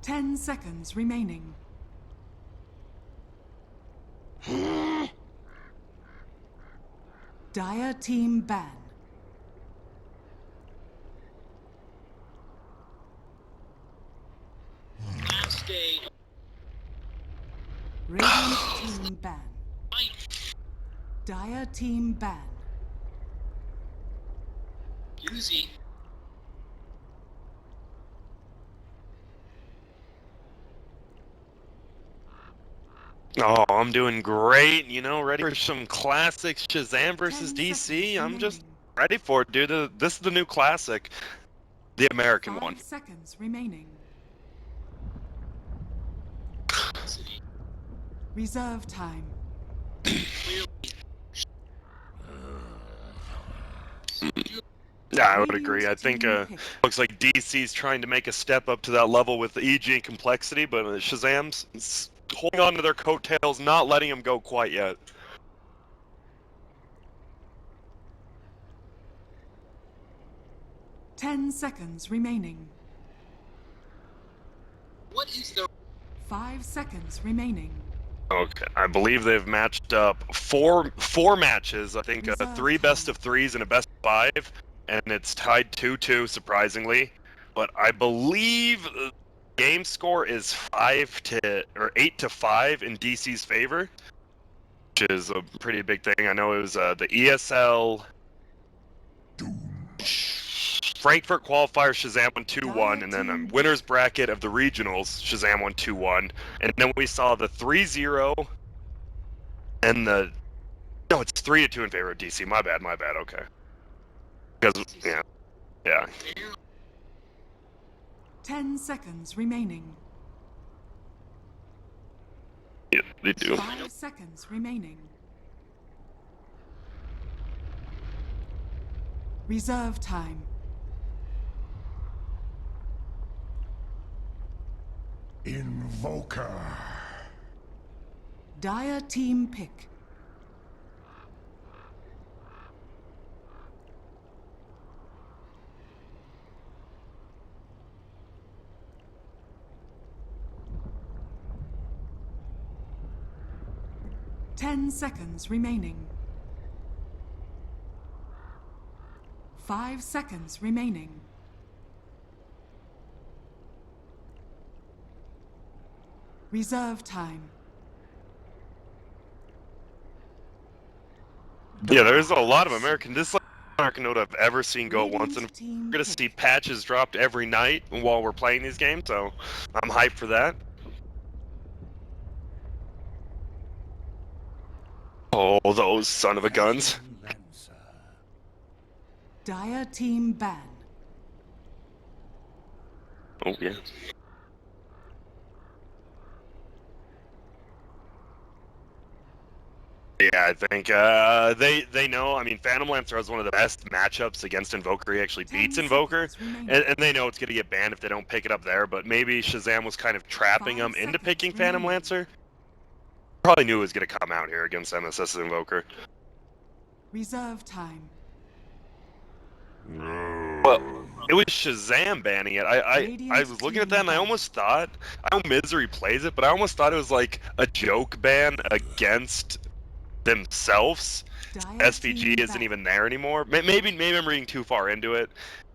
10 seconds remaining. Dire team ban. Last day. Radiant team ban. Dire team ban. Uzi. Oh, I'm doing great, you know, ready for some classic Shazam versus 10 DC. seconds I'm just remaining. ready for it, dude. This is the new classic. The American 5 one. seconds remaining. Reserve time. Yeah, I would Radiant agree. I think team pick. looks like DC's trying to make a step up to that level with the EG and complexity, but Shazam's holding on to their coattails, not letting them go quite yet. Ten seconds remaining. What is the 5 seconds remaining. Okay, I believe they've matched up four matches. I think Reserve 3 time. best of 3s and a best of 5, and it's tied 2-2, surprisingly. But I believe the game score is 8-5 in DC's favor, which is a pretty big thing. I know it was the ESL Frankfurt qualifier, Shazam won 2-1, and then winner's bracket of the regionals, Shazam won 2-1, and then we saw the 3-0 and the no, it's 3-2 in favor of DC. My bad. Okay, because yeah. 10 seconds remaining. Yeah, they do. 5 seconds remaining. Reserve time. Invoker. Dire team pick. Ten seconds remaining. 5 seconds remaining. Reserve time. Yeah, there's a lot of American. This is like American Dota I've ever seen go once, and Team we're gonna pick. see patches dropped every night while we're playing these games. So I'm hyped for that. Oh, those son of a guns. Dire team ban. Oh yeah. Yeah, I think they know. I mean, Phantom Lancer has one of the best matchups against Invoker. He actually 10 beats Invoker, seconds remaining. and they know it's going to get banned if they don't pick it up there. But maybe Shazam was kind of trapping 5 them into seconds picking Phantom remaining. Lancer. Probably knew it was going to come out here against MSS Invoker. Reserve time. Well, it was Shazam banning it. I was looking at that and I almost thought, I know Misery plays it, but I almost thought it was like a joke ban against themselves. Dire SVG team isn't ban. even there anymore. Maybe I'm reading too far into it,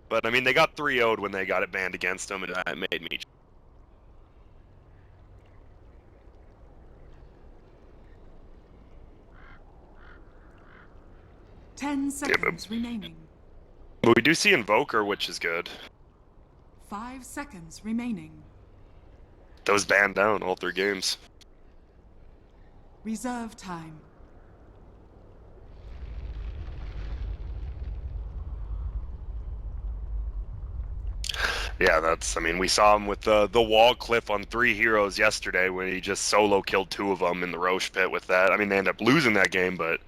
but I mean they got 3-0'd when they got it banned against them, and that made me. 10 seconds remaining. But we do see Invoker, which is good. 5 seconds remaining. That was banned down all 3 games. Reserve time. Yeah, I mean, we saw him with the wall cliff on 3 heroes yesterday when he just solo killed 2 of them in the Roche pit with that. I mean, they ended up losing that game, but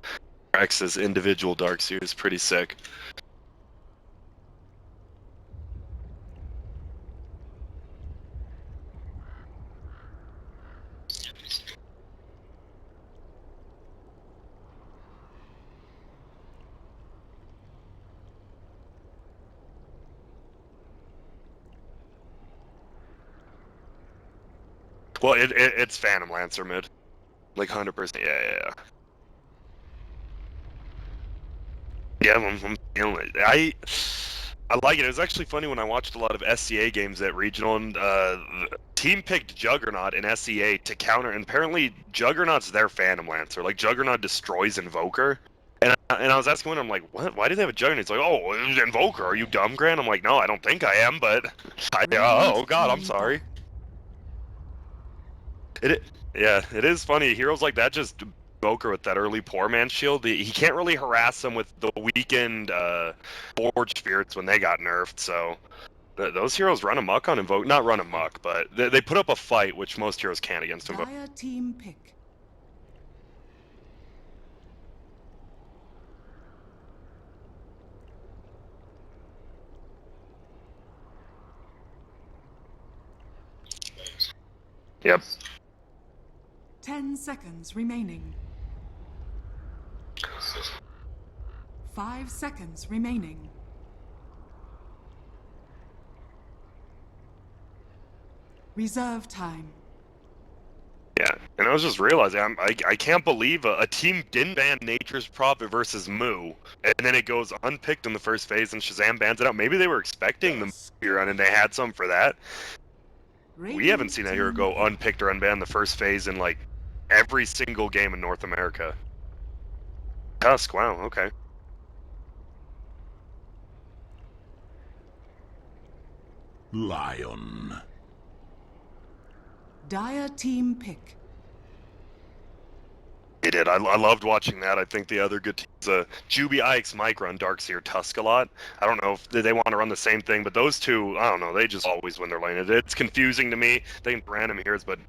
Rex's individual Darkseer is pretty sick. Well, it's Phantom Lancer mid. Like 100%. Yeah. Yeah, I'm feeling it. I like it. It was actually funny when I watched a lot of SCA games at regional, and the team picked Juggernaut in SCA to counter. And apparently, Juggernaut's their Phantom Lancer. Like Juggernaut destroys Invoker. And I was asking him, I'm like, what? Why do they have a Juggernaut? He's like, oh, Invoker. Are you dumb, Grant? I'm like, no, I don't think I am, but oh god, I'm sorry. Yeah, it is funny. Heroes like that just Invoker with that early poor man shield. He can't really harass them with the weakened Forge Spirits when they got nerfed. So those heroes run amok on Invoke. Not run amok, but they put up a fight, which most heroes can't against Invoke. Dire team pick. Yep. 10 seconds remaining. 5 seconds remaining. Reserve time. Yeah, and I was just realizing, I can't believe a team didn't ban Nature's Prophet versus Moo, and then it goes unpicked in the first phase, and Shazam bans it out. Maybe they were expecting the Moo run, and they had some for that. We haven't seen a hero go unpicked or unbanned the first phase in, like, every single game in North America. Tusk, wow, okay. Lion. Dire team pick. They did. I loved watching that. I think the other good teams, Juby, IX, Mike run Darkseer, Tusk a lot. I don't know if they want to run the same thing, but those two, I don't know, they just always win their lane. It's confusing to me. They can random heroes, but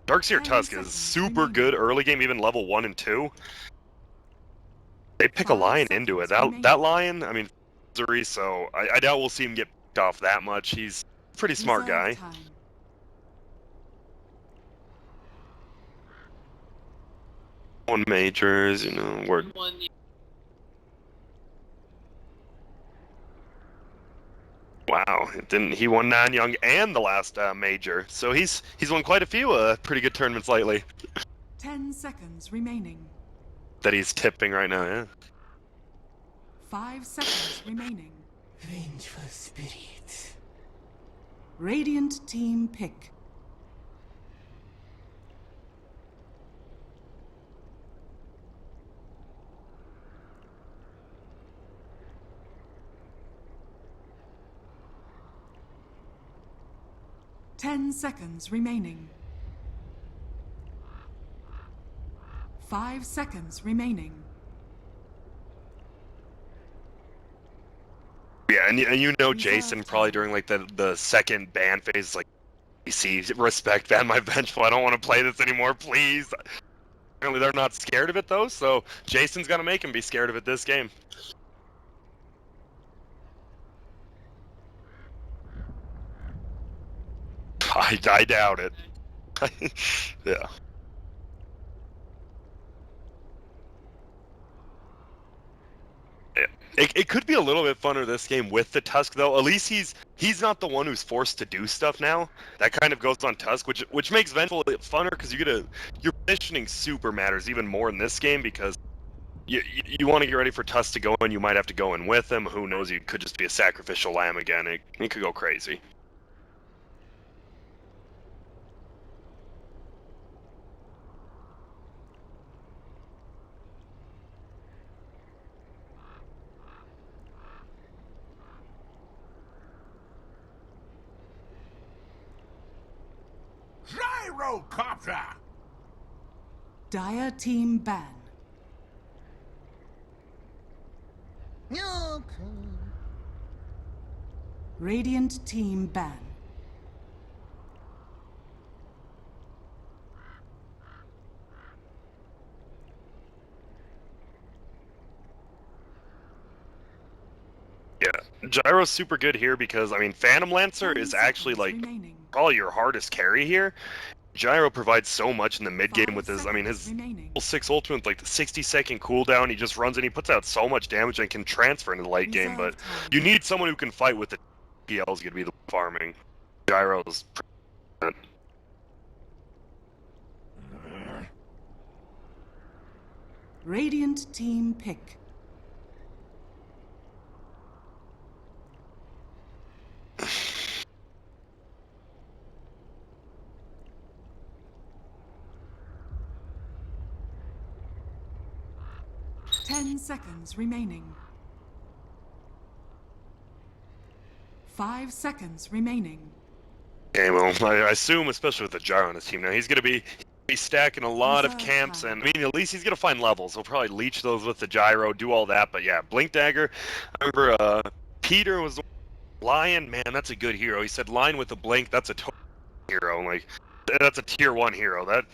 Darkseer Tusk is super good early game, even level 1 and 2. They pick a lion into it. That lion, I mean, Zuri, so I doubt we'll see him get picked off that much. He's a pretty smart guy. Won majors, you know, we're... Wow, he won NanYang and the last major, so he's won quite a few pretty good tournaments lately. 10 seconds remaining. That he's tipping right now, yeah. 5 seconds remaining. Vengeful spirits. Radiant team pick. Ten seconds remaining. 5 seconds remaining. Yeah, and you know Jason probably during like the second ban phase, like, see, respect ban my Vengeful. I don't want to play this anymore, please. Apparently they're not scared of it though, so Jason's gonna make him be scared of it this game. I doubt it. Yeah. It could be a little bit funner this game with the Tusk though. At least he's not the one who's forced to do stuff now. That kind of goes on Tusk, which makes Vengeful funner because your positioning super matters even more in this game because you want to get ready for Tusk to go in. You might have to go in with him. Who knows? You could just be a sacrificial lamb again. It could go crazy. Gyrocopter! Dire team ban. Radiant team ban. Yeah, Gyro's super good here because, I mean, Phantom Lancer is actually, like, probably your hardest carry here. Gyro provides so much in the mid game with his, I mean, his 6 ultimate with, like, the 60-second cooldown. He just runs and he puts out so much damage and can transfer into the late game, but you need someone who can fight with the PL's gonna be the farming. Gyro's Radiant team pick. Ten seconds remaining. 5 seconds remaining. Okay, well, I assume, especially with the gyro on his team now, he's going to be stacking a lot of Reserve camps, time. and I mean, at least he's going to find levels. He'll probably leech those with the gyro, do all that, but yeah, Blink Dagger. I remember Peter was Lion, man, that's a good hero. He said Lion with the Blink, that's a total hero. Like, that's a tier 1 hero. That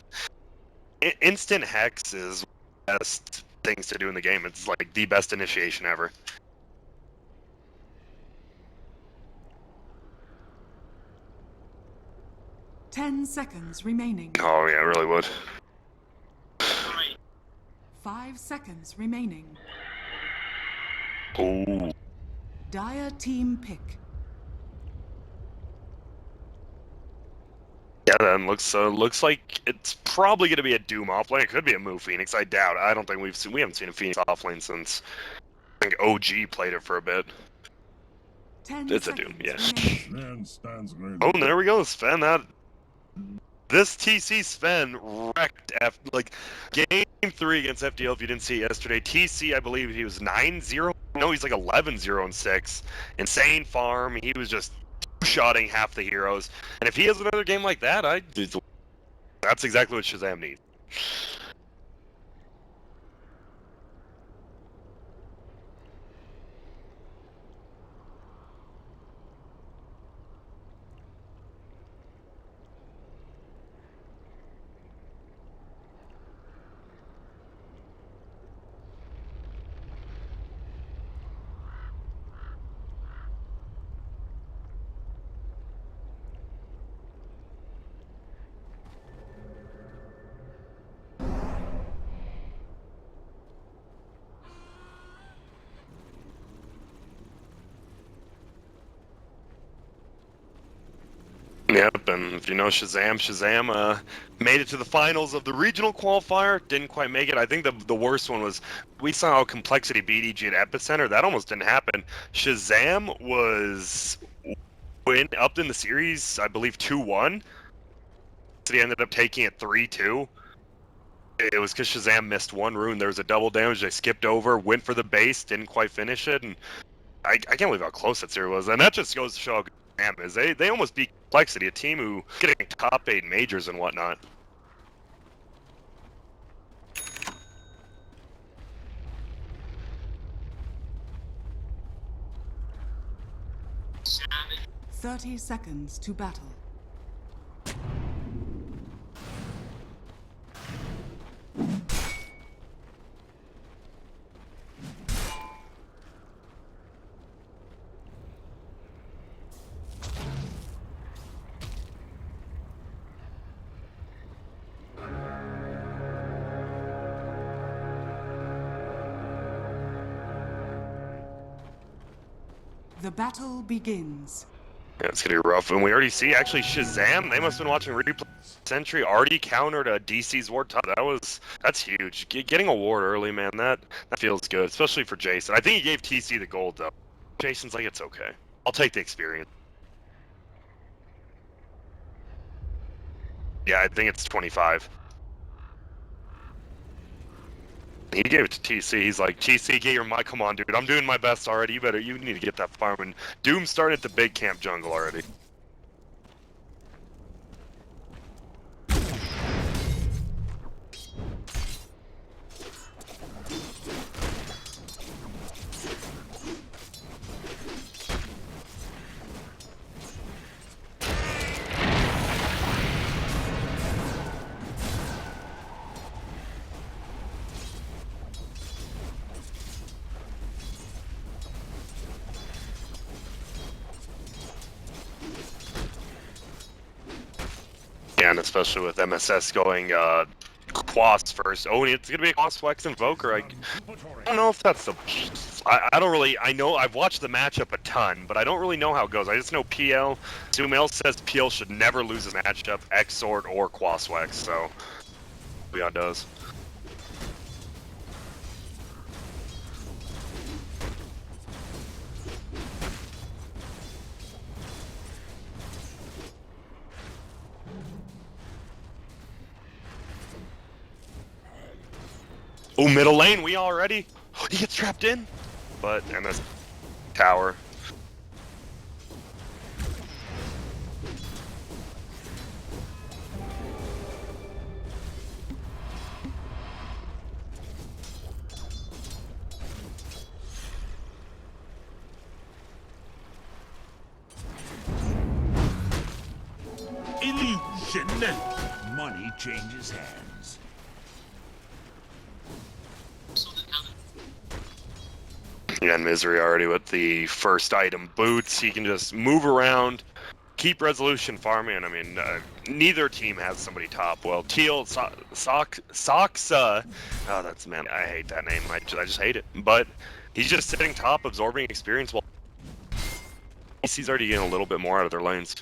instant Hex is one of the best things to do in the game. It's like the best initiation ever. Ten seconds remaining. Oh yeah, I really would. Right. 5 seconds remaining. Oh. Dire team pick. Yeah, then looks like it's probably going to be a Doom offlane. It could be a Moo Phoenix. I doubt. I don't think we haven't seen a Phoenix offlane since I think OG played it for a bit. 10 It's a Doom, seconds yes. remaining. Man stands ready. Oh, and there we go, Sven. This TC Sven wrecked like game 3 against FDL. If you didn't see it yesterday, TC I believe he was 9-0. No, he's like 11-0 and 6. Insane farm. He was just two-shotting half the heroes. And if he has another game like that, that's exactly what Shazam needs. Yep, and if you know Shazam made it to the finals of the regional qualifier, didn't quite make it. I think the worst one was, we saw how Complexity beat EG at Epicenter, that almost didn't happen. Shazam was up in the series, I believe 2-1. So he ended up taking it 3-2. It was because Shazam missed one rune. There was a double damage they skipped over, went for the base, didn't quite finish it, and I can't believe how close that series was. And that just goes to show how good Shazam is. They almost beat Complexity, a team who getting top 8 majors and whatnot. Savage. 30 seconds to battle. The battle begins. Yeah, it's gonna be rough, and we already see actually Shazam. They must have been watching replay. Sentry already countered a DC's ward top. That's huge. Getting a ward early, man. That feels good, especially for Jason. I think he gave TC the gold though. Jason's like, it's okay. I'll take the experience. Yeah, I think it's 25. He gave it to TC. He's like, TC, get your mic. Come on, dude. I'm doing my best already. You need to get that farm. And Doom started at the big camp jungle already. And especially with MSS going Quas first. Oh, it's gonna be a Quas Flex Invoker. I don't know if that's the. I don't really. I know I've watched the matchup a ton, but I don't really know how it goes. I just know PL. Sumail says PL should never lose his matchup, X Sword or Quas Flex. So, see how it does. Oh, middle lane, we already? He gets trapped in? But MS tower. Illusion. Money changes hands. Yeah, Misery already with the first item boots. He can just move around, keep resolution farming. I mean, neither team has somebody top. Well, Teal, Soxa. Oh, that's, man, I hate that name. I just hate it. But he's just sitting top, absorbing experience while he's already getting a little bit more out of their lanes.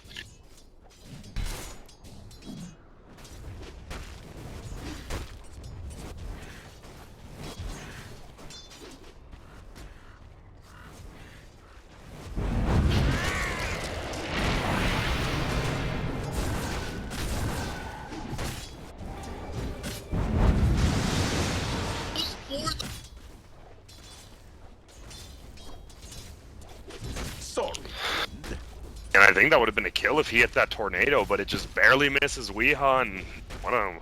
Sorry. And I think that would have been a kill if he hit that tornado, but it just barely misses Weeha, and what a...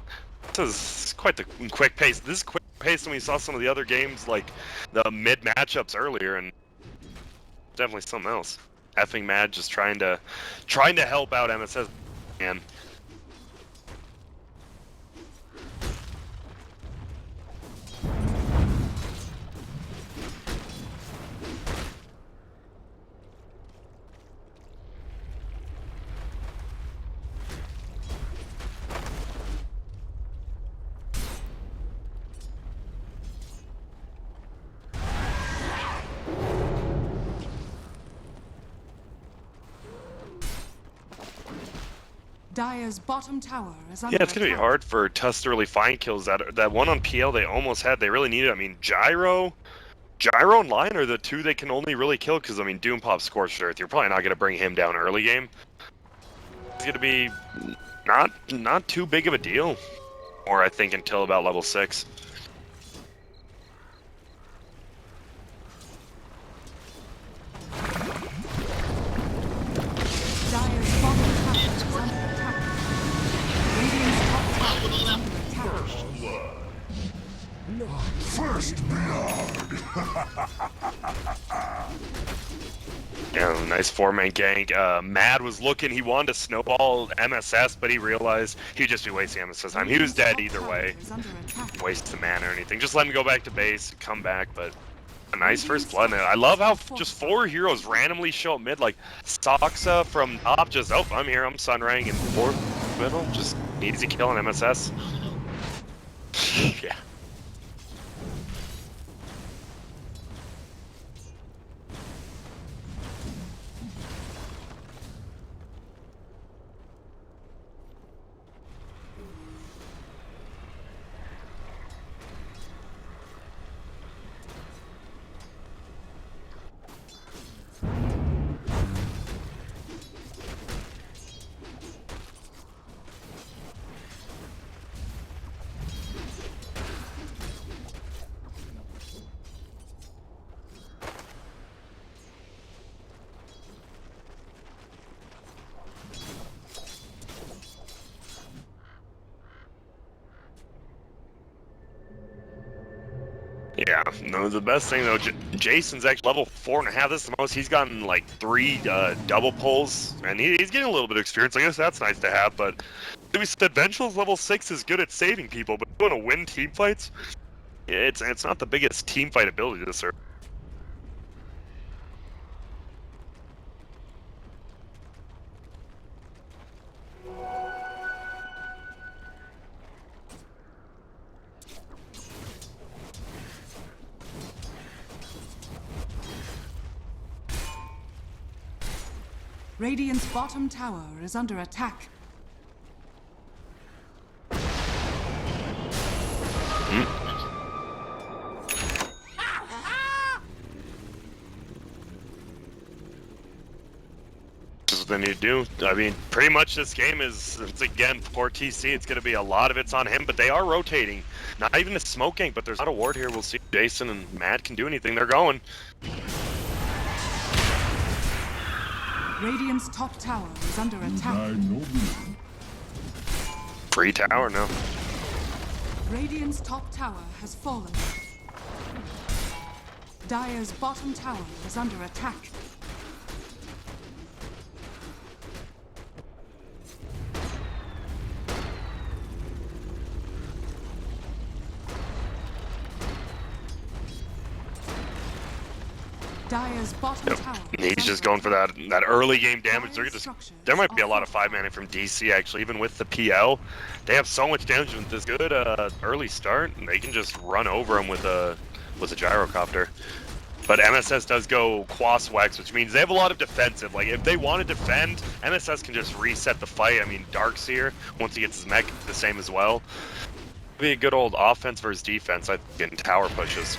This is quite the quick pace. This is quick pace than we saw some of the other games, like the mid matchups earlier, and definitely something else. Effing mad, just trying to help out MSS, and Dire's bottom tower is under yeah, it's gonna be attack. hard for Tuss to really find kills. That one on PL they almost had. They really needed. I mean, Gyro and Lion are the two they can only really kill, because I mean, Doom Pop Scorched Earth. You're probably not gonna bring him down early game. It's gonna be not too big of a deal, or I think until about level 6. Dire's bottom tower is under attack. Radiant's top tower is under attack. First blood. Yeah, nice 4-man gank. Mad was looking. He wanted to snowball MSS, but he realized he'd just be wasting MSS time. He was dead either way. Is under attack. Waste the mana or anything. Just let him go back to base, come back, but a nice first blood. And I love how just 4 heroes randomly show up mid, like Soxa from top, just, oh, I'm here, I'm Sunrang, and 4 middle, just easy kill on MSS. Yeah. Yeah, no, the best thing though, Jason's actually level 4.5. This is the most he's gotten, like 3 double pulls, and he's getting a little bit of experience. I guess that's nice to have, but we said Ventral's level 6 is good at saving people, but you want to win team fights, it's not the biggest team fight ability to serve. Radiant's bottom tower is under attack. what they need to do. I mean, pretty much this game is, it's again, for TC, it's going to be a lot of it's on him, but they are rotating. Not even a smoke gank, but there's not a ward here. We'll see if Jason and Matt can do anything. They're going. Radiant's top tower is under attack. Free tower, no. Radiant's top tower has fallen. Dire's bottom tower is under attack. Dire's bottom tower. He's just going for that early game damage. There might be a lot of 5-mana from DC actually, even with the PL. They have so much damage with this good early start, and they can just run over him with a gyrocopter. But MSS does go Quas Wax, which means they have a lot of defensive. Like, if they want to defend, MSS can just reset the fight. I mean, Darkseer, once he gets his mech, the same as well. It'll be a good old offense versus defense, I think, in tower pushes.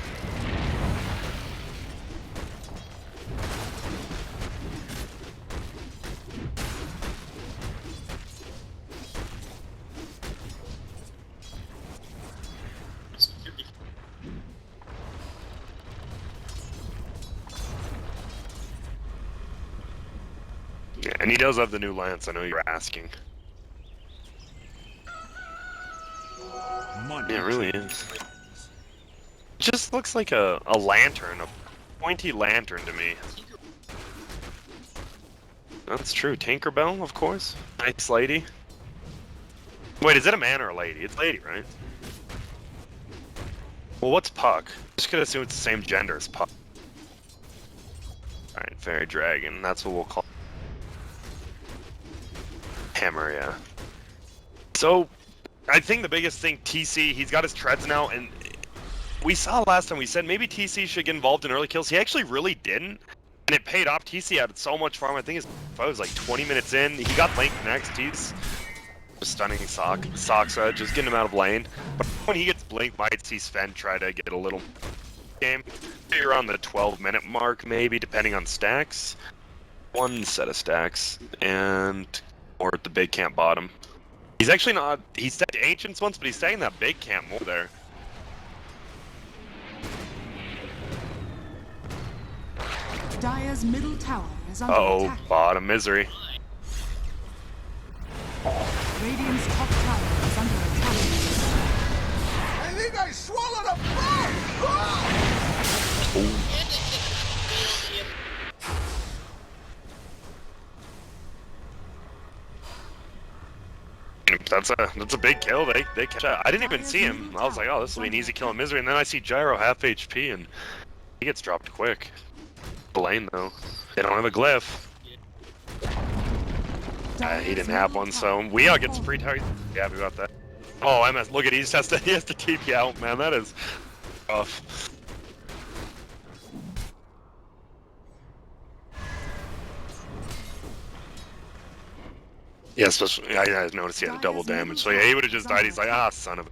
Yeah, and he does have the new lance, I know you're asking. Money Yeah, it really is. It just looks like a lantern, a pointy lantern to me. That's true. Tinkerbell, of course. Nice lady. Wait, is it a man or a lady? It's lady, right? Well, what's Puck? Just gonna assume it's the same gender as Puck. Alright, Fairy Dragon. That's what we'll call Hammer, yeah. So, I think the biggest thing, TC, he's got his treads now, and we saw last time, we said maybe TC should get involved in early kills. He actually really didn't, and it paid off. TC had so much farm. I think his fight was like 20 minutes in. He got Link next. He's stunning Soxa, just getting him out of lane. But when he gets Blink, might see Sven try to get a little game. Maybe around the 12-minute mark, maybe, depending on stacks. One set of stacks, and or at the big camp bottom. He's actually not, he stacked Ancients once, but he's stacking that big camp more there. Dire's middle tower is under attack. Oh, bottom misery. Radiant's top tower is under attack. I think I swallowed a frog! That's a big kill. They catch out. I didn't even see him. I was like, oh, this will be an easy kill in misery. And then I see Gyro half HP, and he gets dropped quick. Lane though, they don't have a glyph. He didn't have one, so Weow gets free tower. Happy about that. Oh, MS, look at he has to TP out, man. That is rough. Yeah, especially I noticed he had a double damage. So yeah, he would have just died. He's like, ah, son of a.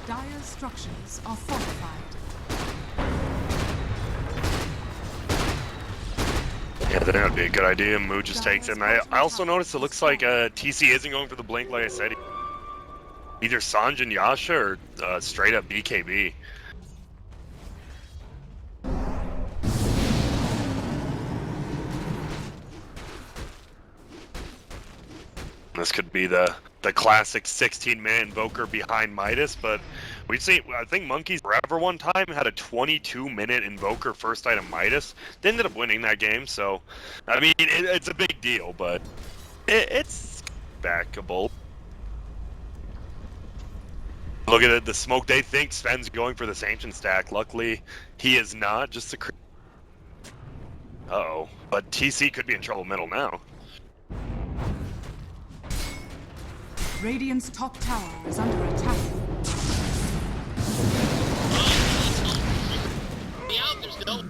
Dire's structures are fortified. Yeah, then that would be a good idea. Moo just takes it. And I also noticed it looks like TC isn't going for the blink like I said. Either Sanj and Yasha or straight up BKB. This could be the classic 16-man invoker behind Midas, but we've seen, I think Monkeys Forever one time had a 22-minute invoker first item Midas. They ended up winning that game, so, I mean, it's a big deal, but it's backable. Look at it, the smoke. They think Sven's going for this ancient stack. Luckily, he is not. Just a. Uh-oh. But TC could be in trouble middle now. Radiant's top tower is under attack. Be out, there's no.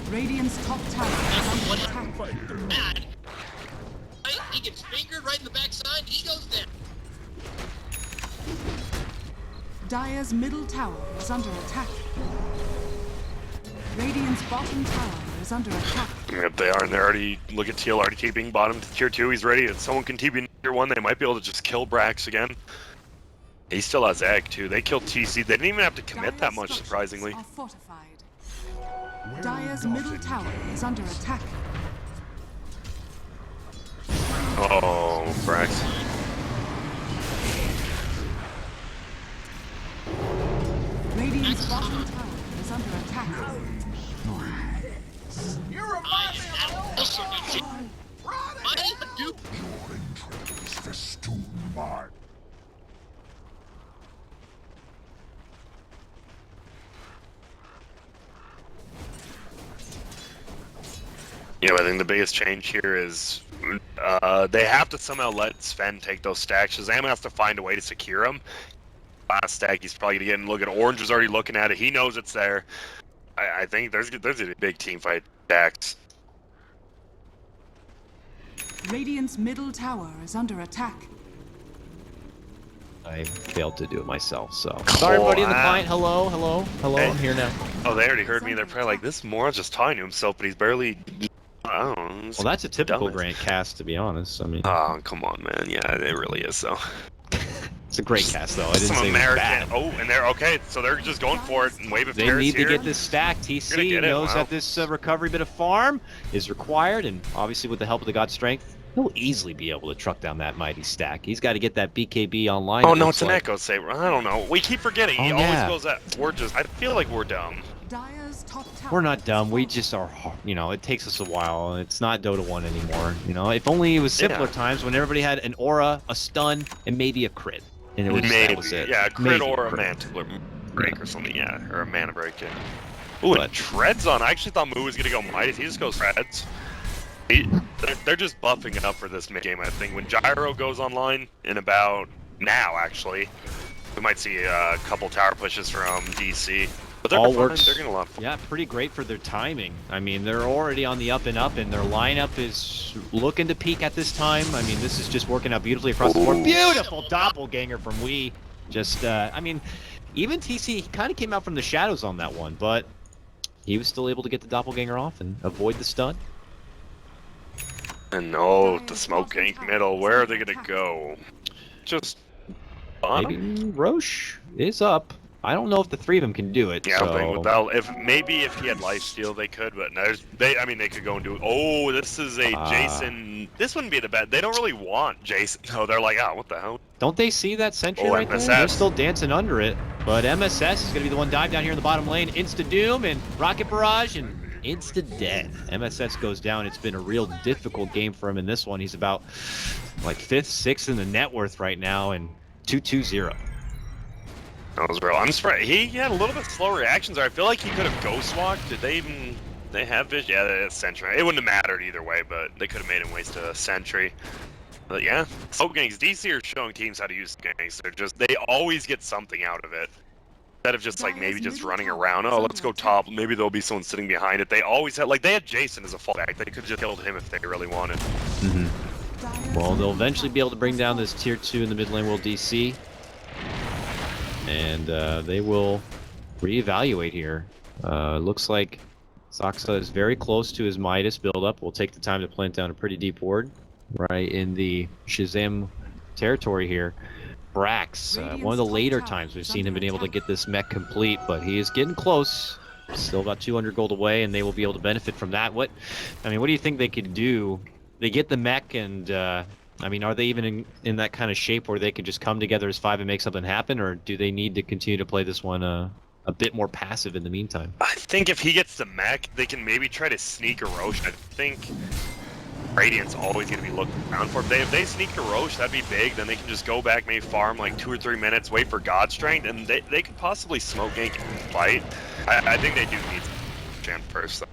Radiant's top tower is under What attack. bad. Right? He gets fingered right in the backside. He goes down. Dire's middle tower is under attack. Radiant's bottom tower is under attack. If they are, and they're already, look at Teal already TPing bottom to tier 2, he's ready. If someone can TP tier 1, they might be able to just kill Brax again. He still has egg too. They killed TC. They didn't even have to commit that much, surprisingly. Are fortified. Dire's middle tower is under attack. Oh, Brax. Radiant's bottom tower is under attack. You remind me of Also, you why do you do? You know, I think the biggest change here is they have to somehow let Sven take those stacks. Shazam has to find a way to secure them. Last stack, he's probably gonna get in. Look at Orange is already looking at it. He knows it's there. I think there's a big team fight stacks. Radiant's middle tower is under attack. I failed to do it myself, so. Sorry, everybody in the client. Hello, hello, hello. Hey. I'm here now. Oh, they already heard me. They're probably like, this moron's just talking to himself, but he's barely. I don't know. Well, that's a typical dumbass. Grant cast, to be honest. I mean, Oh, come on, man. Yeah, it really is. So. it's a great cast, though. I didn't Some say it was American. bad. Oh, and they're okay. So they're just going for it and wave of They Terrace need to here. get this stack. Gonna TC get it, knows wow. that this recovery bit of farm is required, and obviously with the help of the God Strength, he'll easily be able to truck down that mighty stack. He's got to get that BKB online. Oh it no, looks it's an like. Echo Saber. I don't know. We keep forgetting. He Oh, always yeah. goes at. We're just. I feel like we're dumb. Dire's top tower. We're not dumb. We is just are, you know, it takes us a while. It's not Dota 1 anymore. You know, if only it was simpler Yeah. times when everybody had an aura, a stun, and maybe a crit. And it was, Maybe. that was it. Yeah, a crit Maybe or a crit. mantle break or something. Yeah, or a mana break. Yeah. Ooh, But- and Treads on. I actually thought Moo was gonna go Midas. He just goes Treads. They're just buffing up for this mid game. I think when Gyro goes online in about now, actually, we might see a couple tower pushes from DC. But they're All fine. works. They're gonna love. Yeah, pretty great for their timing. I mean, they're already on the up and up, and their lineup is looking to peak at this time. I mean, this is just working out beautifully across the board. Beautiful doppelganger from Wii. Just, I mean, even TC kind of came out from the shadows on that one, but he was still able to get the doppelganger off and avoid the stun. And oh, the smoke gank middle. Where are they gonna go? Just bottom. Maybe Roche is up. I don't know if the three of them can do it. Yeah, so... I think without if he had lifesteal they could, but no, I mean they could go and do it. Oh, this is a Jason. This wouldn't be the bad. They don't really want Jason. No, they're like, oh, what the hell? Don't they see that sentry Oh, right there? MSS. They're still dancing under it. But MSS is going to be the one dive down here in the bottom lane. Insta-doom and Rocket Barrage and insta-dead. MSS goes down. It's been a real difficult game for him in this one. He's about like 5th, 6th in the net worth right now and 2-2-0. That was real. I'm surprised. He had a little bit slow reactions. I feel like he could have ghost walked. Did they even? They have vision. Yeah, that's sentry. It wouldn't have mattered either way, but they could have made him waste a sentry. But yeah, smoke gangs. DC are showing teams how to use gangs. They always get something out of it. Instead of just like maybe just running around. Oh, let's go top. Maybe there'll be someone sitting behind it. They always had they had Jason as a fallback. They could have just killed him if they really wanted. Well, they'll eventually be able to bring down this tier 2 in the mid lane world DC. And they will reevaluate here. Looks like Saksa is very close to his Midas build-up. We'll take the time to plant down a pretty deep ward right in the Shazam territory here. Brax, one of the later times we've seen him been able to get this mech complete, but he is getting close. Still about 200 gold away, and they will be able to benefit from that. What do you think they could do? They get the mech, and I mean, are they even in that kind of shape where they could just come together as 5 and make something happen, or do they need to continue to play this one a bit more passive in the meantime? I think if he gets the mech, they can maybe try to sneak a Roche. I think Radiant's always going to be looking around for. If they sneak to Roche, that'd be big. Then they can just go back, maybe farm like 2 or 3 minutes, wait for God Strength, and they could possibly smoke gank and fight. I think they do need Jan first. Though.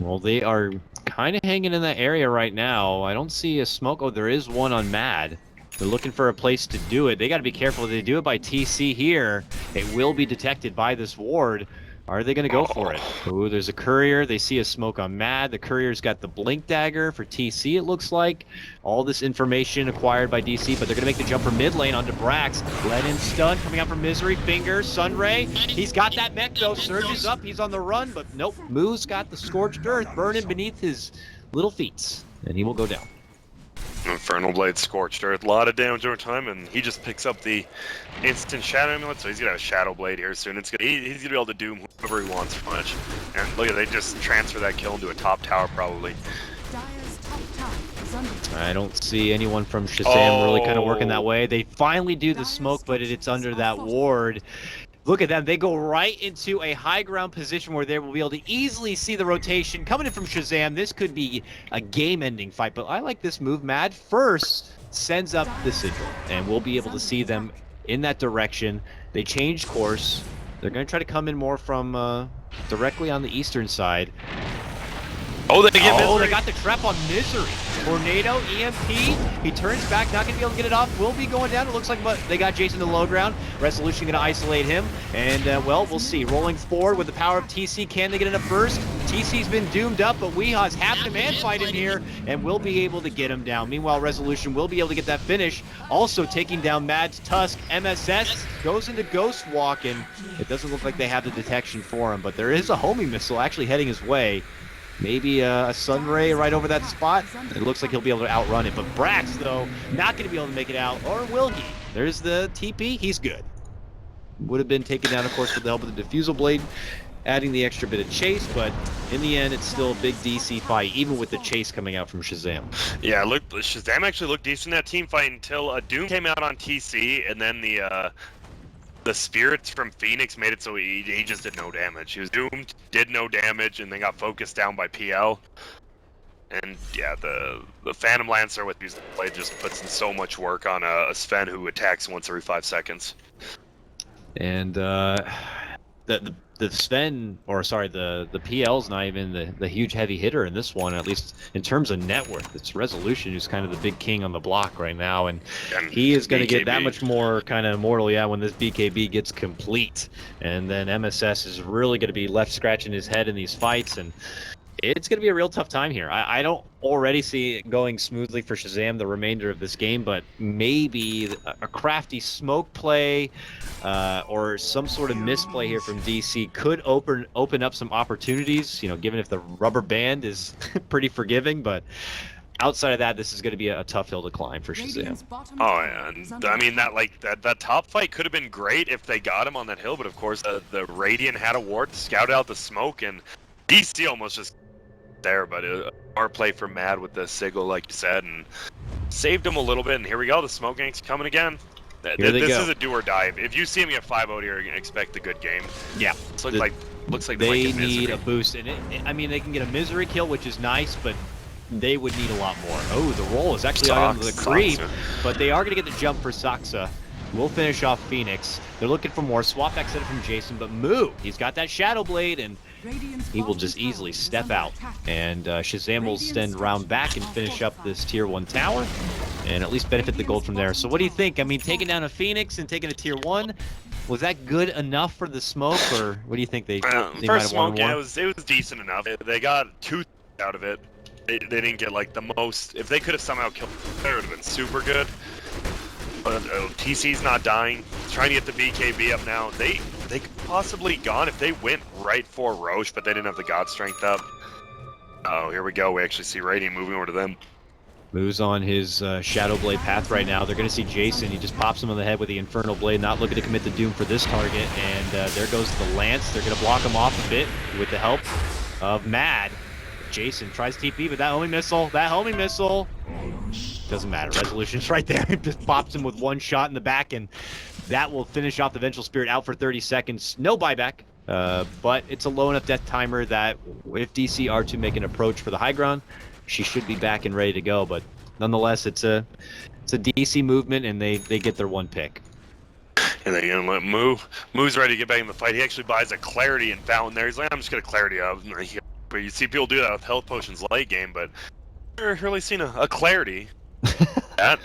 Well, they are kind of hanging in that area right now. I don't see a smoke. Oh, there is one on Mad. They're looking for a place to do it. They got to be careful. If they do it by TC here, it will be detected by this ward. Are they going to go for it? Ooh, there's a courier. They see a smoke on Mad. The courier's got the blink dagger for TC, it looks like. All this information acquired by DC, but they're going to make the jump from mid lane onto Brax. Let in stun coming out from Misery. Finger, Sunray. He's got that mech though. Surges up. He's on the run, but nope. Moo's got the scorched earth burning beneath his little feet, and he will go down. Infernal Blade Scorched Earth, a lot of damage over time, and he just picks up the instant Shadow Amulet, so he's gonna have Shadow Blade here soon. He's gonna be able to doom whoever he wants pretty much. And look at they just transfer that kill into a top tower probably. Dire's top tower is under attack. I don't see anyone from Shazam really kind of working that way. They finally do the smoke, but it's under that ward. Look at them. They go right into a high ground position where they will be able to easily see the rotation coming in from Shazam. This could be a game-ending fight, but I like this move. Mad first sends up the sigil, and we'll be able to see them in that direction. They change course. They're going to try to come in more from directly on the eastern side. Oh, they get they got the trap on Misery. Tornado, EMP, he turns back, not going to be able to get it off, will be going down. It looks like they got Jason to the low ground. Resolution going to isolate him, and well, we'll see. Rolling forward with the power of TC, can they get it up first? TC's been doomed up, but Weeha's half demand fight in here, and will be able to get him down. Meanwhile, Resolution will be able to get that finish, also taking down Mad's Tusk. MSS goes into Ghost Walk, and it doesn't look like they have the detection for him, but there is a homing missile actually heading his way. Maybe a Sunray right over that spot. It looks like he'll be able to outrun it. But Brax, though, not going to be able to make it out. Or will he? There's the TP. He's good. Would have been taken down, of course, with the help of the Diffusal Blade, adding the extra bit of chase. But in the end, it's still a big DC fight, even with the chase coming out from Shazam. Yeah, look, Shazam actually looked decent in that team fight until Doom came out on TC, and then the spirits from Phoenix made it so he just did no damage. He was doomed, did no damage, and then got focused down by PL. And yeah, the Phantom Lancer with his blade just puts in so much work on a Sven who attacks once every 5 seconds. And the Sven, or sorry, the PL's not even the huge heavy hitter in this one, at least in terms of net worth. It's Resolution who's kind of the big king on the block right now, and he is going to get that much more kind of mortal, yeah, when this BKB gets complete. And then MSS is really going to be left scratching his head in these fights, and it's going to be a real tough time here. I don't already see it going smoothly for Shazam the remainder of this game, but maybe a crafty smoke play or some sort of misplay here from DC could open up some opportunities, you know, given if the rubber band is pretty forgiving. But outside of that, this is going to be a tough hill to climb for Shazam. Oh, yeah. And, I mean, that top fight could have been great if they got him on that hill, but of course the Radiant had a ward, scouted out the smoke, and DC almost just there, but our play for Mad with the sigil, like you said, and saved him a little bit. And here we go, the smoke gank's coming again. This is a do or die. If you see me at 5-0 here, you expect a good game. Yeah, looks like they need a boost, and I mean, they can get a Misery kill, which is nice, but they would need a lot more. Oh, the roll is actually on the creep, but they are going to get the jump for Saksa. We'll finish off Phoenix. They're looking for more. Swap back set from Jason, but Moo, he's got that Shadow Blade, and he will just easily step out. And Shazam will send round back and finish up this tier 1 tower, and at least benefit the gold from there. So what do you think? I mean, taking down a Phoenix and taking a tier 1, was that good enough for the smoke, or what do you think they might have won more? Yeah, it was decent enough. They got 2 out of it. They didn't get like the most. If they could have somehow killed it, it would have been super good. But TC's not dying. Trying to get the BKB up now. They could possibly gone if they went right for Roche, but they didn't have the God Strength up. Oh, here we go. We actually see Radiant moving over to them. Moves on his Shadow Blade path right now. They're going to see Jason. He just pops him on the head with the Infernal Blade, not looking to commit the Doom for this target. And there goes the Lance. They're going to block him off a bit with the help of Mad. Jason tries TP, but that homing missile, doesn't matter. Resolution's right there. It just pops him with one shot in the back, and that will finish off the Vengeful Spirit out for 30 seconds. No buyback. But it's a low enough death timer that if DC are to make an approach for the high ground, she should be back and ready to go. But nonetheless, it's a DC movement, and they get their one pick. And they're gonna let Moo's ready to get back in the fight. He actually buys a clarity and fountain there. He's like, I'm just gonna clarity up. But you see people do that with health potions late game, but I've never really seen a clarity. that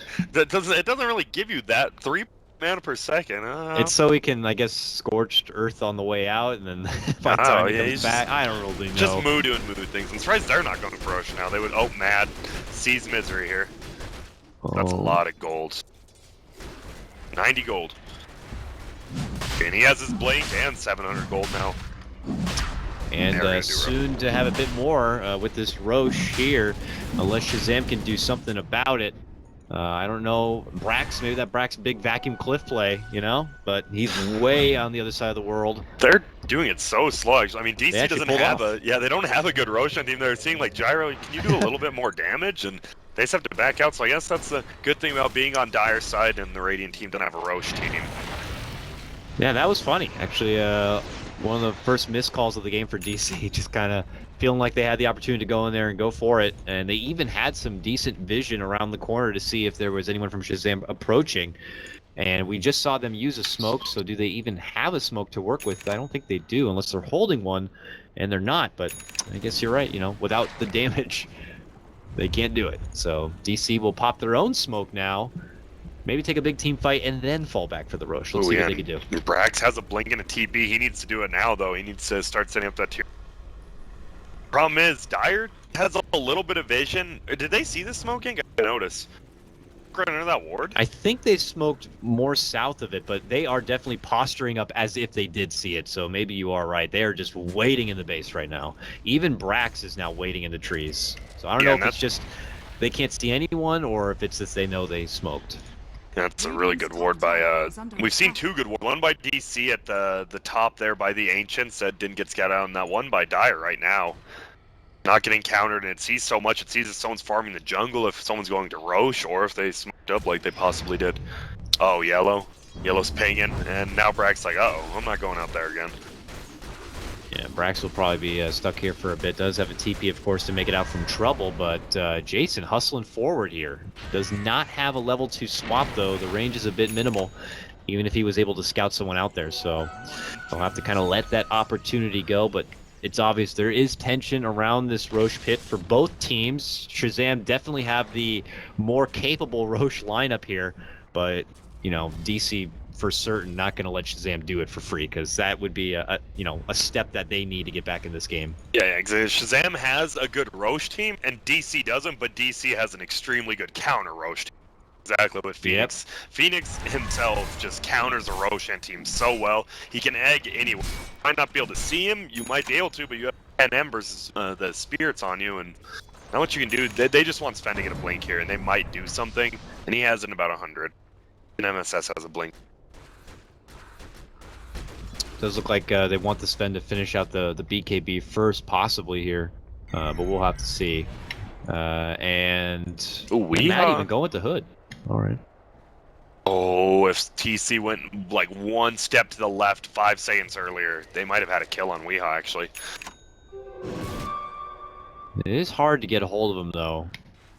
doesn't really give you that 3 mana per second. It's so he can, I guess, scorched earth on the way out, and then by the time he comes back, I don't really know. Just Moo doing Moo things. I'm surprised they're not going for Roche now. They would, oh, mad. Sees misery here. That's a lot of gold. 90 gold. And he has his blink and 700 gold now. And soon to have a bit more with this Roche here, unless Shazam can do something about it. I don't know, Brax, maybe that Brax big vacuum cliff play, you know? But he's way on the other side of the world. They're doing it so sluggish. I mean, DC doesn't have they don't have a good Roche on team. They're seeing like, Gyro, can you do a little bit more damage? And they just have to back out, so I guess that's the good thing about being on Dire's side, and the Radiant team don't have a Roche team. Yeah, that was funny. Actually, one of the first missed calls of the game for DC, just kind of feeling like they had the opportunity to go in there and go for it. And they even had some decent vision around the corner to see if there was anyone from Shazam approaching. And we just saw them use a smoke, so do they even have a smoke to work with? I don't think they do, unless they're holding one, and they're not. But I guess you're right, you know, without the damage, they can't do it. So DC will pop their own smoke now. Maybe take a big team fight and then fall back for the Roche. Let's see what they can do. Brax has a blink and a TB. He needs to do it now, though. He needs to start setting up that tier. Problem is, Dire has a little bit of vision. Did they see the smoking? I notice. Right under that ward? I think they smoked more south of it, but they are definitely posturing up as if they did see it. So maybe you are right. They are just waiting in the base right now. Even Brax is now waiting in the trees. So I don't know if it's just they can't see anyone or if it's just they know they smoked. That's a really good ward by, we've seen 2 good wards. One by DC at the top there by the Ancients that didn't get scattered out, and that one by Dire right now. Not getting countered, and it sees so much, it sees if someone's farming the jungle, if someone's going to Roche, or if they smoked up like they possibly did. Oh, Yellow. Yellow's pinging, and now Brax's like, uh-oh, I'm not going out there again. Yeah, Brax will probably be stuck here for a bit. Does have a TP, of course, to make it out from trouble, but Jason hustling forward here. Does not have a level 2 swap, though. The range is a bit minimal, even if he was able to scout someone out there. So he'll have to kind of let that opportunity go, but it's obvious there is tension around this Roche pit for both teams. Shazam definitely have the more capable Roche lineup here, but, you know, DC for certain not going to let Shazam do it for free, because that would be a step that they need to get back in this game. Yeah, exactly. Shazam has a good Roche team, and DC doesn't, but DC has an extremely good counter Roche team. Exactly with Phoenix. Yep. Phoenix himself just counters the Roshan team so well. He can egg anyone. You might not be able to see him, you might be able to, but you have 10 embers, the spirits on you, and not what you can do. They just want Sven to get a blink here, and they might do something, and he has it in about 100. And MSS has a blink. Does look like they want the Sven to finish out the BKB first, possibly here, but we'll have to see. And we might even go with the hood. All right. Oh, if TC went like 1 step to the left 5 seconds earlier, they might have had a kill on Weehaw, actually. It is hard to get a hold of them, though,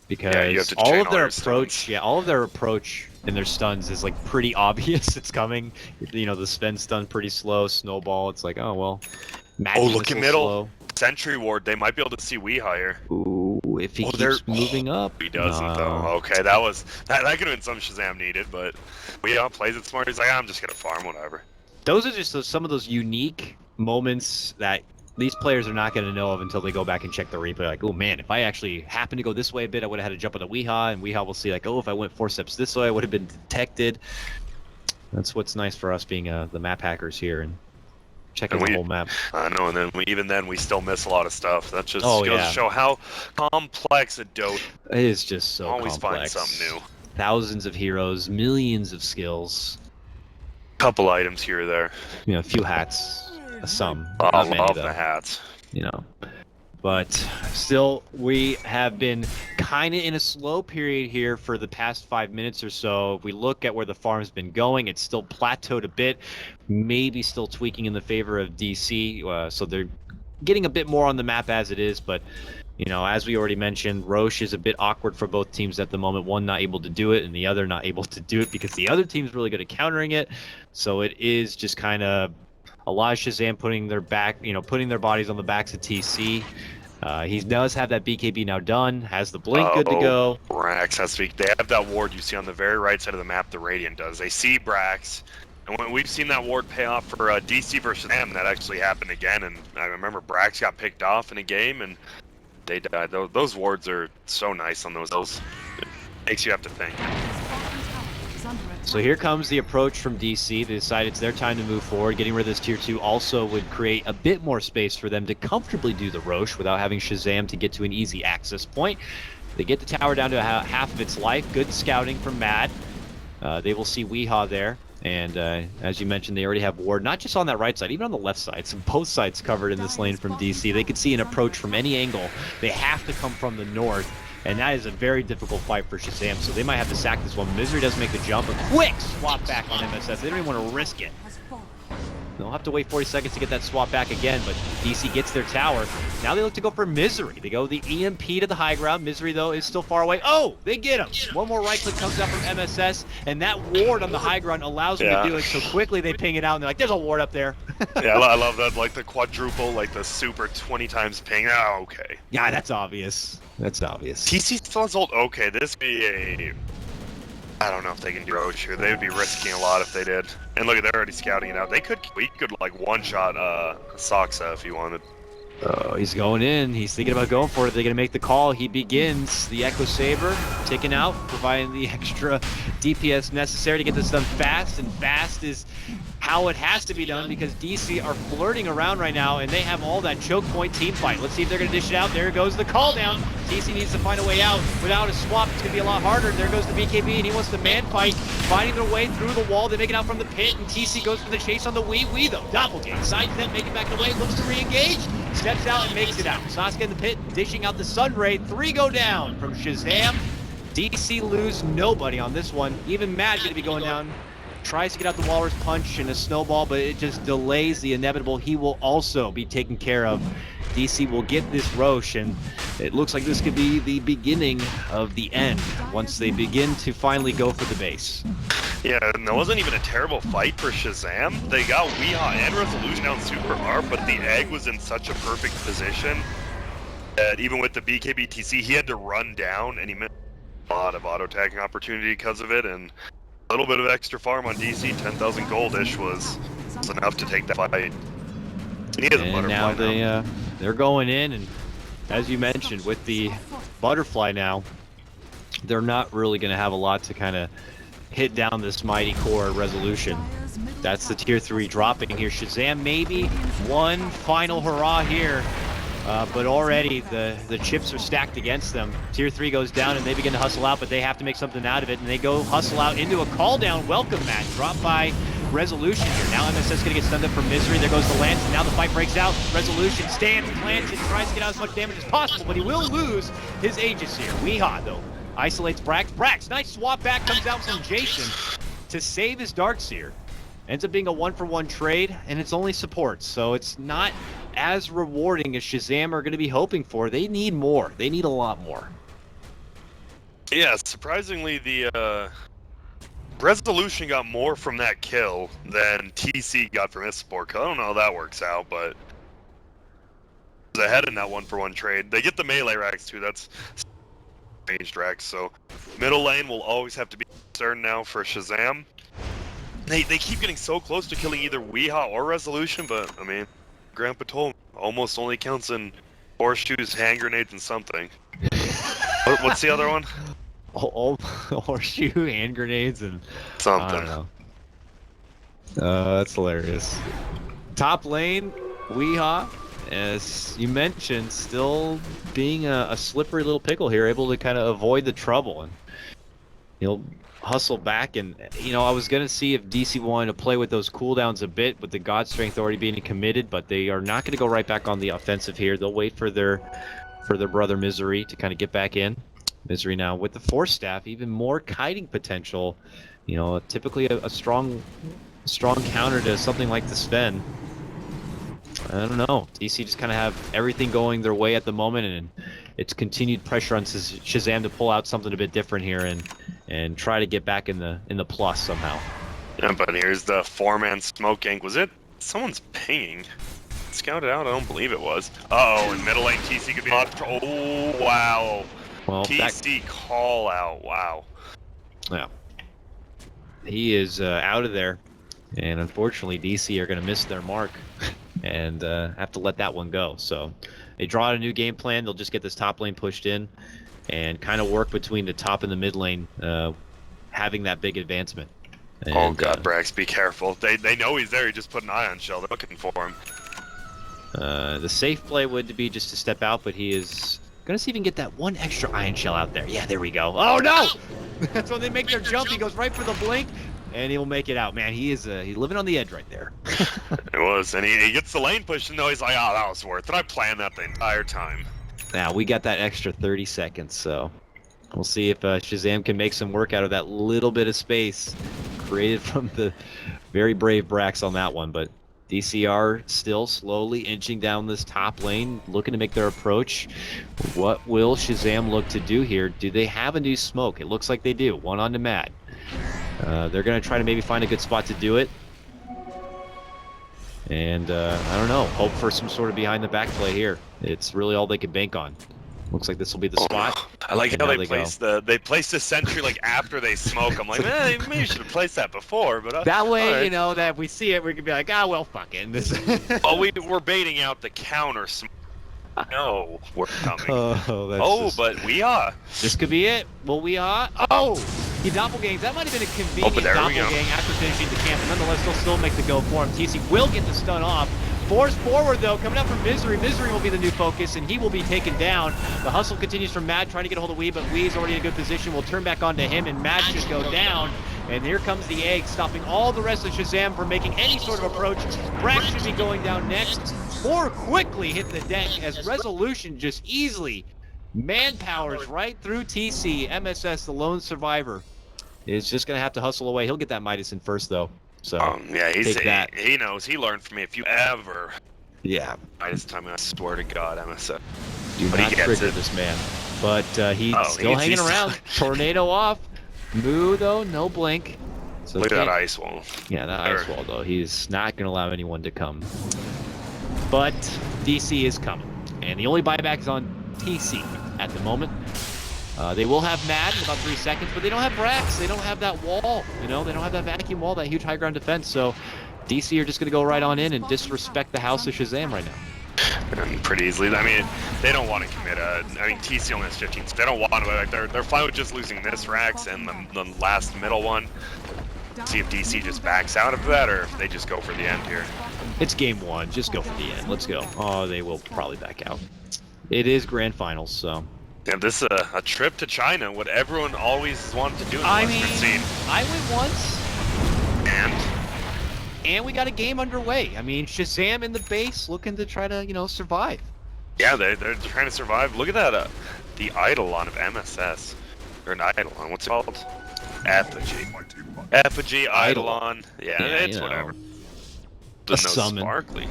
because all of their approach and their stuns is like pretty obvious. It's coming. You know, the Sven stun pretty slow. Snowball. It's like, oh well. Oh, look in middle. Slow. Sentry ward. They might be able to see Weehaw here. Ooh, if he keeps moving up. He doesn't though. Okay, that could have been some Shazam needed, but Weehaw plays it smart. He's like, I'm just gonna farm whatever. Those are just some of those unique moments that these players are not going to know of until they go back and check the replay. Like, oh man, if I actually happened to go this way a bit, I would have had to jump on the Weehaw, and Weehaw will see like, oh, if I went 4 steps this way, I would have been detected. That's what's nice for us being the map hackers here and checking the whole map. I know, and then even then we still miss a lot of stuff. That just goes to show how complex a Dota. It is just so always complex. Find something new. Thousands of heroes, millions of skills. Couple items here or there. You know, a few hats. Some. I love the hats. You know, But still, we have been kind of in a slow period here for the past 5 minutes or so. If we look at where the farm's been going, it's still plateaued a bit, maybe still tweaking in the favor of DC. So they're getting a bit more on the map as it is. But, you know, as we already mentioned, Roche is a bit awkward for both teams at the moment. One not able to do it and the other not able to do it because the other team's really good at countering it. So it is just kind of a lot of Shazam putting their bodies on the backs of TC. He does have that BKB now done, has the blink good to go. Brax has to be, they have that ward you see on the very right side of the map, the Radiant does. They see Brax, and when we've seen that ward pay off for DC versus them, that actually happened again, and I remember Brax got picked off in a game, and they died. Those wards are so nice on those. It makes you have to think. So here comes the approach from DC. They decide it's their time to move forward. Getting rid of this tier 2 also would create a bit more space for them to comfortably do the Roche without having Shazam to get to an easy access point. They get the tower down to half of its life. Good scouting from Mad. They will see Weehaw there. And as you mentioned, they already have ward, not just on that right side, even on the left side. So both sides covered in this lane from DC. They could see an approach from any angle. They have to come from the north. And that is a very difficult fight for Shazam, so they might have to sack this one. Misery does make the jump. A quick swap back on MSS. They don't even want to risk it. They'll have to wait 40 seconds to get that swap back again, but DC gets their tower. Now they look to go for Misery. They go the EMP to the high ground. Misery, though, is still far away. Oh, they get him. One more right click comes out from MSS, and that ward on the high ground allows them to do it. So quickly they ping it out, and they're like, there's a ward up there. Yeah, I love that, like the quadruple, like the super 20 times ping. Oh, okay. Yeah, that's obvious. That's obvious. TC still has ult. Okay, this would be a... I don't know if they can do Roche here. They would be risking a lot if they did. And look, they're already scouting it out. We could like one-shot Soxa if you wanted. Oh, he's going in. He's thinking about going for it. They're going to make the call. He begins. The Echo Saber taken out, providing the extra DPS necessary to get this done fast. And fast is how it has to be done because DC are flirting around right now, and they have all that choke point team fight. Let's see if they're going to dish it out. There goes the call down. DC needs to find a way out. Without a swap, it's going to be a lot harder. There goes the BKB, and he wants the man fight, finding their way through the wall. They make it out from the pit, and TC goes for the chase on the Wee though. Doppelgang sides them, making back away, looks to re-engage, steps out and makes it out. Sasuke in the pit, dishing out the Sun Ray. 3 go down from Shazam. DC lose nobody on this one. Even Mad going to be going down. Tries to get out the Walrus Punch and a snowball, but it just delays the inevitable. He will also be taken care of. DC will get this Roche, and it looks like this could be the beginning of the end once they begin to finally go for the base. Yeah, and that wasn't even a terrible fight for Shazam. They got Weehaw and Resolution down super hard, but the egg was in such a perfect position that even with the BKB TC, he had to run down, and he missed a lot of auto-tagging opportunity because of it, and a little bit of extra farm on DC, 10,000 goldish was enough to take that fight. And now they're going in, and as you mentioned, with the butterfly now, they're not really going to have a lot to kind of hit down this mighty core Resolution. That's the tier 3 dropping here. Shazam maybe one final hurrah here. But already the chips are stacked against them. Tier 3 goes down and they begin to hustle out, but they have to make something out of it, and they go hustle out into a call down welcome match dropped by Resolution here. Now MSS gonna get stunned up for Misery. There goes the Lance, and now the fight breaks out. Resolution stands, plants, and tries to get out as much damage as possible, but he will lose his Aegis here. Weehaw, though, isolates Brax. Brax, nice swap back, comes out from Jason to save his Darkseer. Ends up being a 1-for-1 trade, and it's only support, so it's not as rewarding as Shazam are going to be hoping for. They need more. They need a lot more. Yeah, surprisingly, the Resolution got more from that kill than TC got from his support. I don't know how that works out, but ahead in that 1-for-1 trade. They get the melee racks too. That's ranged racks, so middle lane will always have to be concerned now for Shazam. They keep getting so close to killing either Weehaw or Resolution, but I mean, Grandpa told me, almost only counts in horseshoes, hand grenades, and something. What's the other one? Horseshoe, hand grenades, and something. I don't know. That's hilarious. Top lane, Weehaw, as you mentioned, still being a slippery little pickle here, able to kind of avoid the trouble. And He'll hustle back, and you know, I was gonna see if DC wanted to play with those cooldowns a bit, with the God Strength already being committed, but they are not gonna go right back on the offensive here. They'll wait for their brother Misery to kind of get back in. Misery now with the Force Staff, even more kiting potential. You know, typically a strong counter to something like the Sven. I don't know. DC just kind of have everything going their way at the moment, and it's continued pressure on Shazam to pull out something a bit different here and try to get back in the plus somehow. Yeah, but here's the 4-man smoke gank. Was it? Someone's pinging. Scouted out? I don't believe it was. Uh-oh, in middle lane, TC could be on. Oh, wow. Well, TC call out. Wow. Yeah. He is out of there, and unfortunately, DC are going to miss their mark and have to let that one go. So they draw out a new game plan. They'll just get this top lane pushed in and kind of work between the top and the mid lane, having that big advancement. And, oh god, Brax, be careful. They know he's there. He just put an ion shell. They're looking for him. The safe play would be just to step out, but he is gonna see if he can get that one extra ion shell out there. Yeah, there we go. Oh no! That's when they make their jump. He goes right for the blink, and he'll make it out. Man, he's living on the edge right there. It was, and he gets the lane push, and though he's like, oh, that was worth it. I planned that the entire time. Now we got that extra 30 seconds, so we'll see if Shazam can make some work out of that little bit of space created from the very brave Brax on that one. But DCR still slowly inching down this top lane, looking to make their approach. What will Shazam look to do here? Do they have a new smoke? It looks like they do. One on to Mad. They're going to try to maybe find a good spot to do it. And I don't know, hope for some sort of behind the back play here. It's really all they can bank on. Looks like this will be the spot. I like how they place they place the sentry like after they smoke. I'm like, maybe you should have placed that before, but that way, right. you know, that if we see it, we can be like, ah, well, fucking this. Oh, we're baiting out the counter smoke. No, we're coming. But we are. This could be it. Well, we are. Oh, he doppelgangs. That might have been a convenient doppelgang after finishing the camp, but nonetheless, they'll still make the go for him. TC will get the stun off. Force forward, though, coming up from Misery. Misery will be the new focus, and he will be taken down. The hustle continues from Mad, trying to get a hold of Wee, but Wee's already in a good position. We'll turn back onto him, and Mad should go down. And here comes the egg, stopping all the rest of Shazam from making any sort of approach. Brax should be going down next. More quickly hit the deck as Resolution just easily manpowers right through TC. MSS, the lone survivor, is just going to have to hustle away. He'll get that Midas in first, though. So yeah, he knows. He learned from me. If you ever Midas time, I swear to God, MSS. Do not trigger this man. But he's still hanging around. Tornado off. Moo, though, no blink. So look at that ice wall. Yeah, that ice wall, though. He's not going to allow anyone to come. But DC is coming. And the only buyback is on TC at the moment. They will have Mad in about 3 seconds, but they don't have Brax. They don't have that wall. You know, they don't have that vacuum wall, that huge high ground defense. So DC are just going to go right on in and disrespect the House of Shazam right now. And pretty easily. I mean, they don't want to commit I mean, TC only has 15, so they don't want to. Like, they're fine with just losing this Rax and the last middle one. See if DC just backs out of that, or if they just go for the end here. It's game one. Just go for the end. Let's go. Oh, they will probably back out. It is grand finals, so. Yeah, this is a trip to China, what everyone always wanted to do in the Western scene. I went once. And we got a game underway. I mean, Shazam in the base looking to try to, you know, survive. Yeah, they're trying to survive. Look at that, the Eidolon of MSS. Or an Eidolon, what's it called? Effigy, Eidolon. Yeah, it's whatever. A summon. Sparkly.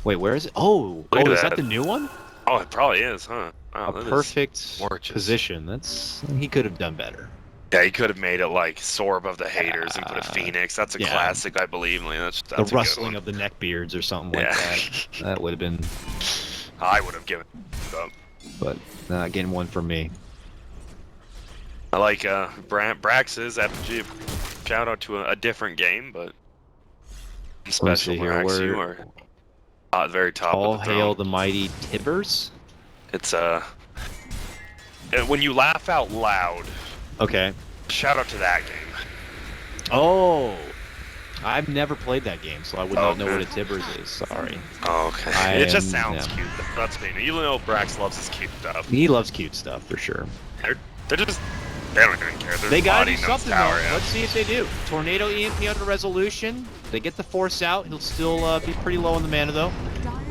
Wait, where is it? Oh, is that the new one? Oh, it probably is, huh? Wow, a perfect position. He could have done better. Yeah, he could have made it like soar above the haters and put a phoenix. That's a classic, I believe. Like, that's the rustling of the neck beards or something like that. That would have been. I would have given it up. But again, one for me. I like Brax's FG. Shout out to a different game, but special Brax. You are at the very top. All of the hail the mighty Tibbers. It's when you laugh out loud. Okay. Shout out to that game. Oh, I've never played that game, so I would not know what a Tibbers is. Sorry. Oh, okay. It just sounds cute. That's me. You know, Brax loves his cute stuff. He loves cute stuff for sure. They're just They don't even care. They're They gotta do bodying something those tower, though. yeah. Let's see if they do. Tornado EMP under resolution. They get the force out. He'll still be pretty low on the mana though.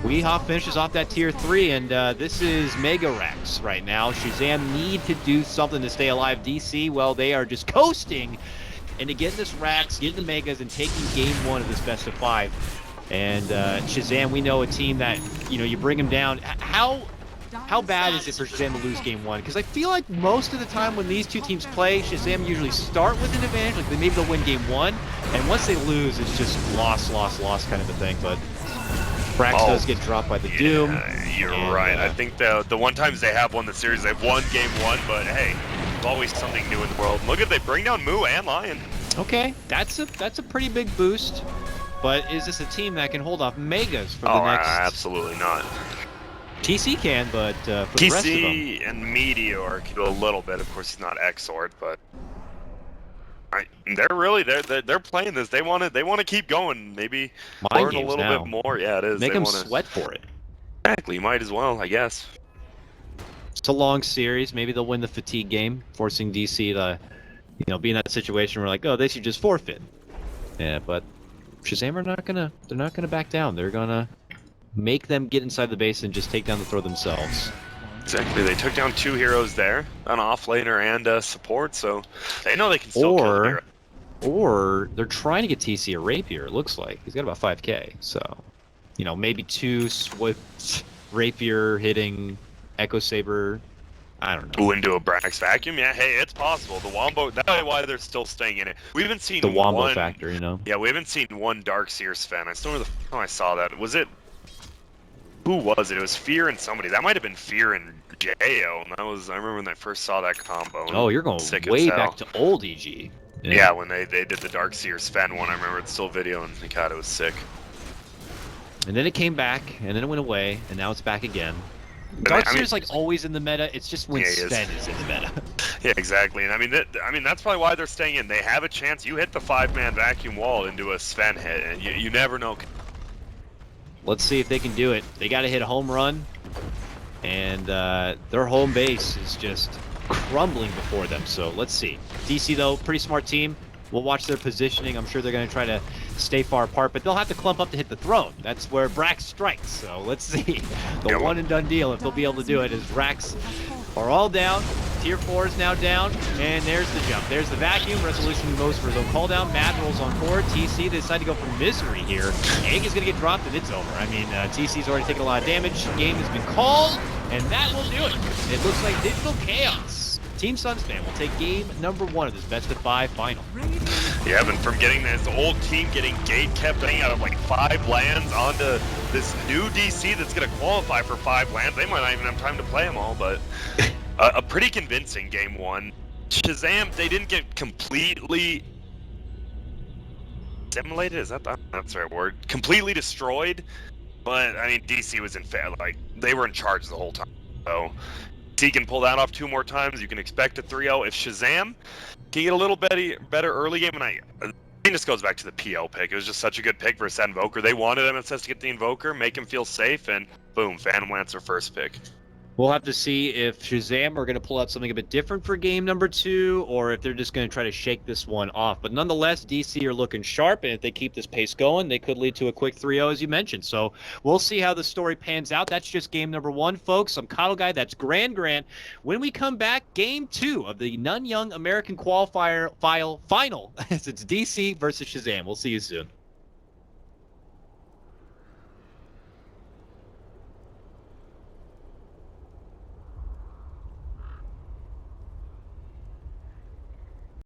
Weehaw finishes off that tier 3, and this is Mega Rex right now. Shazam need to do something to stay alive. DC, well, they are just coasting into getting this Rax, getting the Megas, and taking game 1 of this best of 5. And Shazam, we know a team that, you know, you bring them down. How bad is it for Shazam to lose game 1? Because I feel like most of the time when these two teams play, Shazam usually start with an advantage. Like maybe they'll win game 1, and once they lose, it's just loss kind of a thing. But Brax does get dropped by the Doom. You're right. I think the one times they have won the series, they've won game 1. But hey, there's always something new in the world. Look at they bring down Moo and Lion. Okay, that's a pretty big boost. But is this a team that can hold off Megas for the next? Absolutely not. TC can, but for the rest of them. TC and Meteor can do a little bit. Of course, he's not Exort, but they're playing this. They want to keep going. Maybe learn a little bit more. Yeah, it is. Make them sweat for it. Exactly. Might as well, I guess. It's a long series. Maybe they'll win the fatigue game, forcing DC to, you know, be in that situation where like, oh, they should just forfeit. Yeah, but Shazam are not gonna. They're not gonna back down. They're gonna make them get inside the base and just take down the throw themselves. Exactly. They took down 2 heroes there, an offlaner and support, so they know they can still kill a hero. Or they're trying to get TC a Rapier, it looks like. He's got about 5k, so, you know, maybe 2 Swift Rapier hitting Echo Saber. I don't know. Ooh, into a Brax vacuum? Yeah, hey, it's possible. The Wombo, that's why they're still staying in it. We haven't seen the Wombo factor, you know? Yeah, we haven't seen one Darkseer Sven. I still remember the first time I saw that. Was it? Who was it? It was Fear and somebody. That might have been Fear and Jo. And that was, I remember when I first saw that combo. Oh, you're going way back to old EG. Yeah, when they did the Darkseer Sven one, I remember it's still video, and God, it was sick. And then it came back, and then it went away, and now it's back again. Darkseer's like always in the meta. It's just when Sven is in the meta. Yeah, exactly. And I mean, that's probably why they're staying in. They have a chance. You hit the 5-man vacuum wall into a Sven hit, and you never know. Let's see if they can do it. They got to hit a home run, and their home base is just crumbling before them. So let's see. DC though, pretty smart team. We'll watch their positioning. I'm sure they're going to try to stay far apart, but they'll have to clump up to hit the throne. That's where Brax strikes. So let's see. The one and done deal, if they'll be able to do it, is Brax are all down. Tier 4 is now down, and there's the jump. There's the vacuum. Resolution goes for the call down. Mad rolls on forward. TC, they decide to go for misery here. Egg is going to get dropped, and it's over. I mean, TC's already taken a lot of damage. Game has been called, and that will do it. It looks like Digital Chaos. Team Sunspan will take game number 1 of this best of 5 final. Yeah, but from getting this old team getting gate kept out of like 5 lands onto this new DC that's going to qualify for 5 lands, they might not even have time to play them all, but a pretty convincing game 1. Shazam, they didn't get completely assimilated, is that's the right word? Completely destroyed, but I mean, DC was like, they were in charge the whole time, so he can pull that off 2 more times. You can expect a 3-0. If Shazam can get a little better early game, and I think this goes back to the PL pick. It was just such a good pick versus that Invoker. They wanted MSS to get the Invoker, make him feel safe, and boom, Phantom Lance their first pick. We'll have to see if Shazam are going to pull out something a bit different for game number 2, or if they're just going to try to shake this one off. But nonetheless, DC are looking sharp, and if they keep this pace going, they could lead to a quick 3-0, as you mentioned. So we'll see how the story pans out. That's just game number 1, folks. I'm Coddle Guy. That's Grand. When we come back, game 2 of the NanYang American Qualifier final. It's DC versus Shazam. We'll see you soon.